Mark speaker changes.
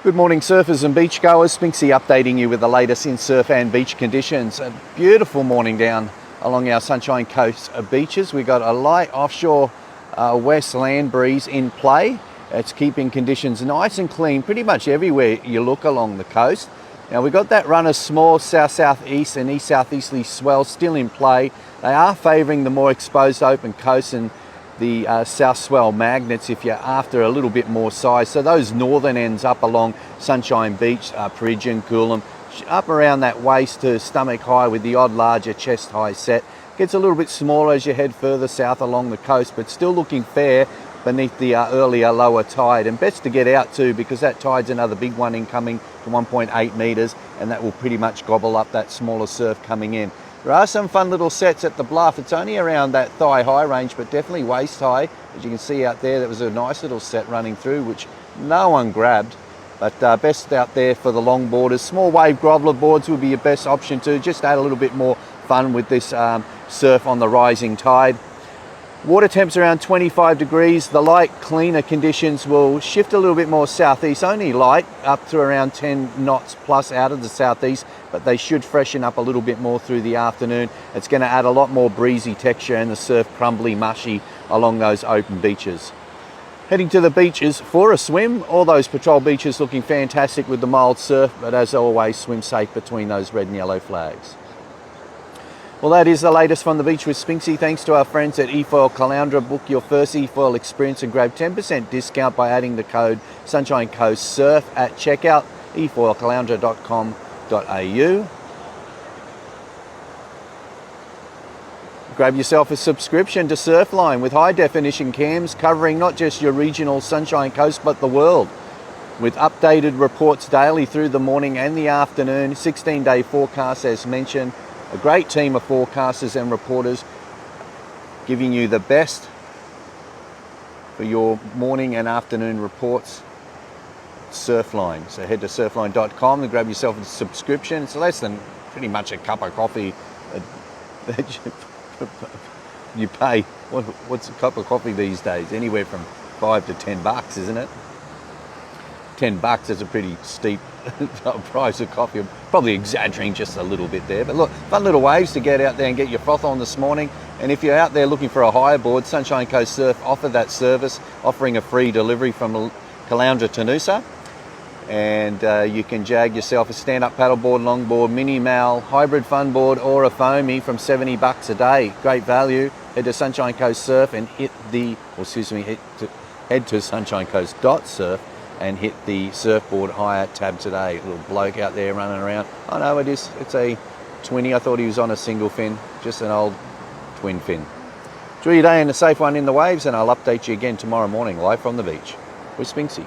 Speaker 1: Good morning, surfers and beachgoers. Spinksy updating you with the latest in surf and beach conditions. A beautiful morning down along our Sunshine Coast beaches. We've got a light offshore west land breeze in play. It's keeping conditions nice and clean pretty much everywhere you look along the coast. Now we've got that runner small south-southeast and east-southeasterly swell still in play. They are favouring the more exposed open coast and the south swell magnets if you're after a little bit more size. So those northern ends up along Sunshine Beach, Peregian, Coolum, up around that waist to stomach high with the odd larger chest high set. Gets a little bit smaller as you head further south along the coast, but still looking fair beneath the earlier lower tide, and best to get out too because that tide's another big one incoming to 1.8 metres, and that will pretty much gobble up that smaller surf coming in. There are some fun little sets at the bluff. It's only around that thigh high range, but definitely waist high. As you can see out there, that was a nice little set running through, which no one grabbed. But best out there for the longboarders. Small wave groveler boards would be your best option too. Just add a little bit more fun with this surf on the rising tide. Water temps around 25 degrees. The light, cleaner conditions will shift a little bit more southeast, only light, up to around 10 knots plus out of the southeast, but they should freshen up a little bit more through the afternoon. It's going to add a lot more breezy texture and the surf crumbly, mushy along those open beaches. Heading to the beaches for a swim. All those patrol beaches looking fantastic with the mild surf, but as always, swim safe between those red and yellow flags. Well, that is the latest from the beach with Spinksy. Thanks to our friends at eFoil Caloundra. Book your first eFoil experience and grab 10% discount by adding the code Sunshine Coast Surf at checkout, efoilcaloundra.com.au. Grab yourself a subscription to Surfline with high definition cams covering not just your regional Sunshine Coast but the world, with updated reports daily through the morning and the afternoon. 16-day forecast as mentioned. A great team of forecasters and reporters giving you the best for your morning and afternoon reports. Surfline. So head to surfline.com and grab yourself a subscription. It's less than pretty much a cup of coffee that you pay. What's a cup of coffee these days? Anywhere from $5 to $10, isn't it? $10 is a pretty steep price of coffee. I'm probably exaggerating just a little bit there, but look, fun little waves to get out there and get your froth on this morning. And if you're out there looking for a hire board, Sunshine Coast Surf offer that service, offering a free delivery from Caloundra to Noosa. And you can jag yourself a stand-up paddleboard, longboard, mini mal, hybrid fun board, or a foamy from $70 a day. Great value. Head to Sunshine Coast Surf and head to sunshinecoast.surf and hit the surfboard hire tab today. Little bloke out there running around. Oh no, it's a 20. I thought he was on a single fin, just an old twin fin. Enjoy your day and a safe one in the waves, and I'll update you again tomorrow morning live from the beach with Spinksy.